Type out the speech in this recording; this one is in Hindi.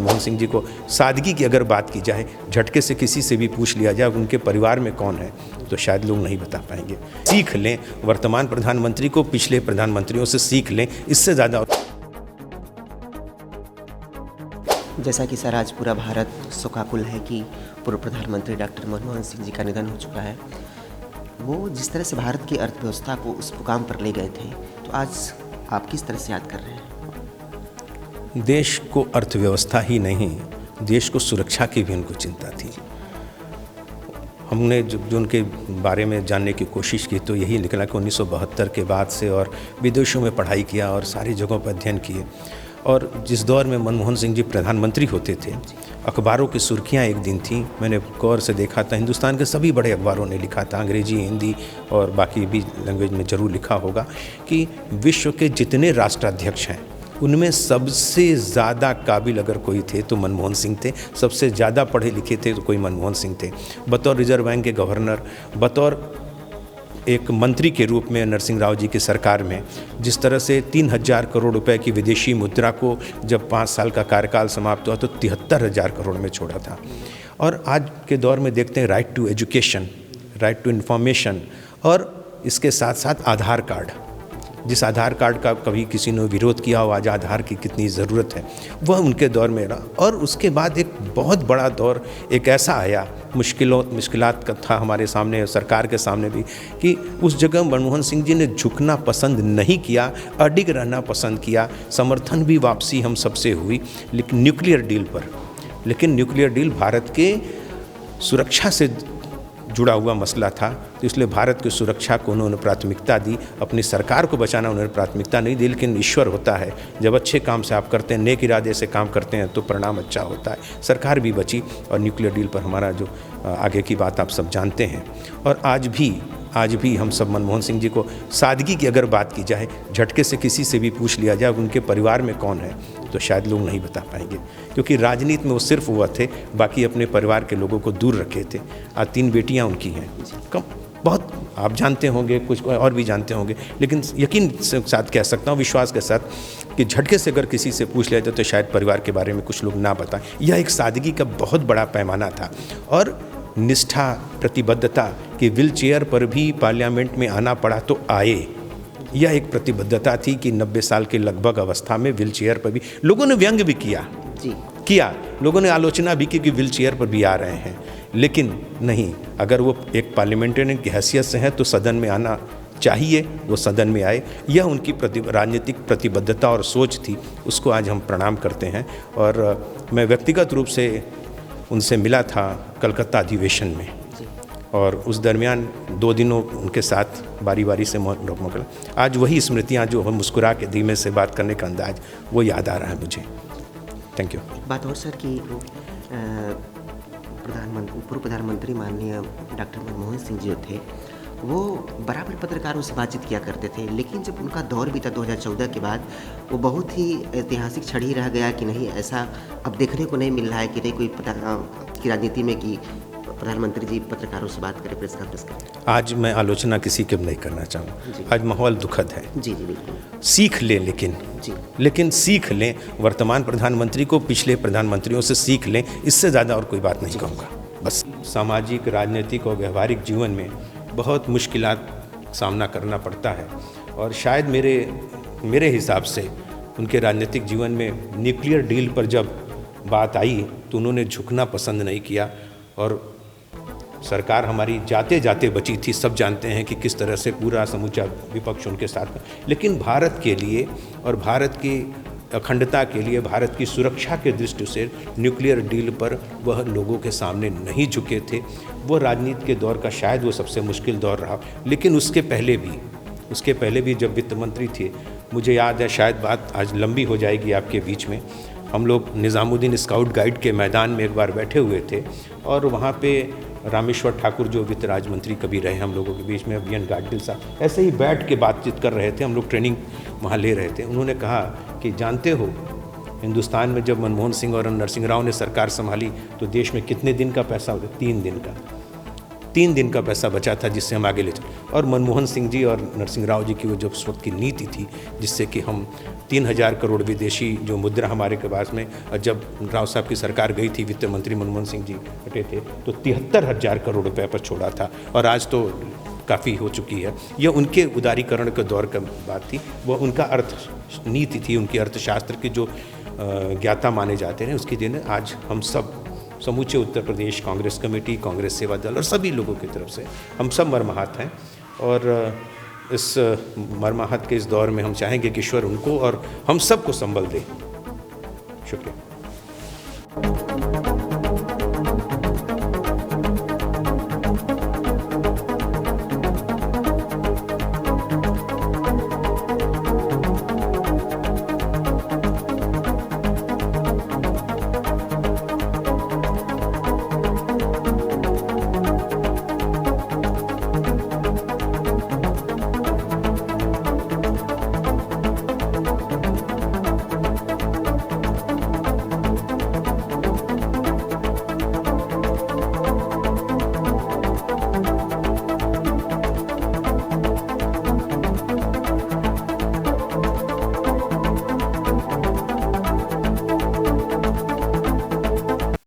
मनमोहन सिंह जी को सादगी की अगर बात की जाए, झटके से किसी से भी पूछ लिया जाए उनके परिवार में कौन है, तो शायद लोग नहीं बता पाएंगे। सीख लें वर्तमान प्रधानमंत्री को, पिछले प्रधानमंत्रियों से सीख लें, इससे ज़्यादा। जैसा कि सर आज पूरा भारत शोकाकुल है कि पूर्व प्रधानमंत्री डॉक्टर मनमोहन सिंह जी का निधन हो चुका है। वो जिस तरह से भारत की अर्थव्यवस्था को उस मुकाम पर ले गए थे, तो आज आप किस तरह से याद कर रहे हैं? देश को अर्थव्यवस्था ही नहीं, देश को सुरक्षा की भी उनको चिंता थी। हमने जो उनके बारे में जानने की कोशिश की तो यही निकला कि 1972 के बाद से और विदेशों में पढ़ाई किया और सारी जगहों पर अध्ययन किए, और जिस दौर में मनमोहन सिंह जी प्रधानमंत्री होते थे, अखबारों की सुर्खियां एक दिन थी, मैंने गौर से देखा था, हिंदुस्तान के सभी बड़े अखबारों ने लिखा था, अंग्रेजी, हिंदी और बाकी भी लैंग्वेज में ज़रूर लिखा होगा कि विश्व के जितने राष्ट्राध्यक्ष हैं उनमें सबसे ज़्यादा काबिल अगर कोई थे तो मनमोहन सिंह थे, सबसे ज़्यादा पढ़े लिखे थे तो कोई मनमोहन सिंह थे। बतौर रिजर्व बैंक के गवर्नर, बतौर एक मंत्री के रूप में नरसिंह राव जी की सरकार में जिस तरह से 3000 करोड़ रुपए की विदेशी मुद्रा को जब 5 साल का कार्यकाल समाप्त हुआ तो 73,000 करोड़ में छोड़ा था। और आज के दौर में देखते हैं right to education, right to information, और इसके साथ साथ आधार कार्ड, जिस आधार कार्ड का कभी किसी ने विरोध किया हो, आज आधार की कितनी ज़रूरत है, वह उनके दौर में रहा। और उसके बाद एक बहुत बड़ा दौर एक ऐसा आया, मुश्किलात का था हमारे सामने, सरकार के सामने भी, कि उस जगह मनमोहन सिंह जी ने झुकना पसंद नहीं किया, अडिग रहना पसंद किया। समर्थन भी वापसी हम सबसे हुई, लेकिन न्यूक्लियर डील पर, लेकिन न्यूक्लियर डील भारत के सुरक्षा से जुड़ा हुआ मसला था, तो इसलिए भारत की सुरक्षा को उन्होंने प्राथमिकता दी, अपनी सरकार को बचाना उन्होंने प्राथमिकता नहीं दी। लेकिन ईश्वर होता है, जब अच्छे काम से आप करते हैं, नेक इरादे से काम करते हैं तो परिणाम अच्छा होता है। सरकार भी बची और न्यूक्लियर डील पर हमारा जो आगे की बात आप सब जानते हैं। और आज भी हम सब मनमोहन सिंह जी को सादगी की अगर बात की जाए, झटके से किसी से भी पूछ लिया जाए उनके परिवार में कौन है, तो शायद लोग नहीं बता पाएंगे, क्योंकि राजनीति में वो सिर्फ हुआ थे, बाकी अपने परिवार के लोगों को दूर रखे थे। आज 3 बेटियां उनकी हैं, कम बहुत आप जानते होंगे, कुछ और भी जानते होंगे, लेकिन यकीन के साथ कह सकता हूँ, विश्वास के साथ, कि झटके से अगर किसी से पूछ लिया जाए तो शायद परिवार के बारे में कुछ लोग ना बताएं। यह एक सादगी का बहुत बड़ा पैमाना था, और निष्ठा, प्रतिबद्धता कि व्हील चेयर पर भी पार्लियामेंट में आना पड़ा तो आए, यह एक प्रतिबद्धता थी कि 90 साल के लगभग अवस्था में व्हील चेयर पर भी लोगों ने व्यंग भी किया, लोगों ने आलोचना भी की कि व्हील चेयर पर भी आ रहे हैं, लेकिन नहीं, अगर वो एक पार्लियामेंटेरियन की हैसियत से है तो सदन में आना चाहिए, वो सदन में आए। यह उनकी राजनीतिक प्रतिबद्धता और सोच थी, उसको आज हम प्रणाम करते हैं। और मैं व्यक्तिगत रूप से उनसे मिला था कलकत्ता अधिवेशन में, और उस दरमियान 2 दिनों उनके साथ बारी बारी से मोकला। आज वही स्मृतियाँ जो हम मुस्कुरा के धीमे से बात करने का अंदाज, वो याद आ रहा है मुझे। Thank you. बात और सर कि पूर्व प्रधानमंत्री माननीय डॉक्टर मनमोहन सिंह जी जो थे, वो बराबर पत्रकारों से बातचीत किया करते थे, लेकिन जब उनका दौर बीता 2014 के बाद, वो बहुत ही ऐतिहासिक क्षण ही रह गया कि नहीं, ऐसा अब देखने को नहीं मिल रहा है कि नहीं कोई की राजनीति में कि प्रधानमंत्री जी पत्रकारों से बात करें, प्रेस कॉन्फ्रेंस करें। आज मैं आलोचना किसी की नहीं करना चाहूँगा, आज माहौल दुखद है। जी बिल्कुल। सीख लें, लेकिन सीख लें वर्तमान प्रधानमंत्री को, पिछले प्रधानमंत्रियों से सीख लें, इससे ज़्यादा और कोई बात नहीं कहूँगा। बस सामाजिक, राजनीतिक और व्यवहारिक जीवन में बहुत मुश्किलात सामना करना पड़ता है, और शायद मेरे हिसाब से उनके राजनीतिक जीवन में न्यूक्लियर डील पर जब बात आई तो उन्होंने झुकना पसंद नहीं किया, और सरकार हमारी जाते जाते बची थी। सब जानते हैं कि किस तरह से पूरा समूचा विपक्ष उनके साथ में, लेकिन भारत के लिए और भारत की अखंडता के लिए, भारत की सुरक्षा के दृष्टि से न्यूक्लियर डील पर वह लोगों के सामने नहीं झुके थे। वो राजनीति के दौर का शायद वो सबसे मुश्किल दौर रहा, लेकिन उसके पहले भी जब वित्त मंत्री थे, मुझे याद है, शायद बात आज लंबी हो जाएगी आपके बीच में, हम लोग निज़ामुद्दीन स्काउट गाइड के मैदान में एक बार बैठे हुए थे, और वहाँ पे रामेश्वर ठाकुर जो वित्त राज्य मंत्री कभी रहे हम लोगों के बीच में, वीएन गाडगिल साहब ऐसे ही बैठ के बातचीत कर रहे थे, हम लोग ट्रेनिंग वहाँ ले रहे थे। उन्होंने कहा कि जानते हो, हिंदुस्तान में जब मनमोहन सिंह और नरसिंह राव ने सरकार संभाली तो देश में कितने दिन का पैसा होता? 3 दिन का। 3 दिन का पैसा बचा था जिससे हम आगे ले चले। और मनमोहन सिंह जी और नरसिंह राव जी की वो जब उस वक्त की नीति थी जिससे कि हम 3,000 करोड़ विदेशी जो मुद्रा हमारे के पास में, और जब राव साहब की सरकार गई थी, वित्त मंत्री मनमोहन सिंह जी हटे थे, तो 73,000 करोड़ रुपये पर छोड़ा था, और आज तो काफ़ी हो चुकी है। यह उनके उदारीकरण के दौर की बात थी, वो उनका अर्थ नीति थी, उनकी अर्थशास्त्र के जो ज्ञाता माने जाते हैं उसकी दिन आज हम सब समूचे उत्तर प्रदेश कांग्रेस कमेटी, कांग्रेस सेवा दल और सभी लोगों की तरफ से हम सब मर्माहत हैं। और इस मर्माहत के इस दौर में हम चाहेंगे कि ईश्वर उनको और हम सबको संबल दे। शुक्रिया।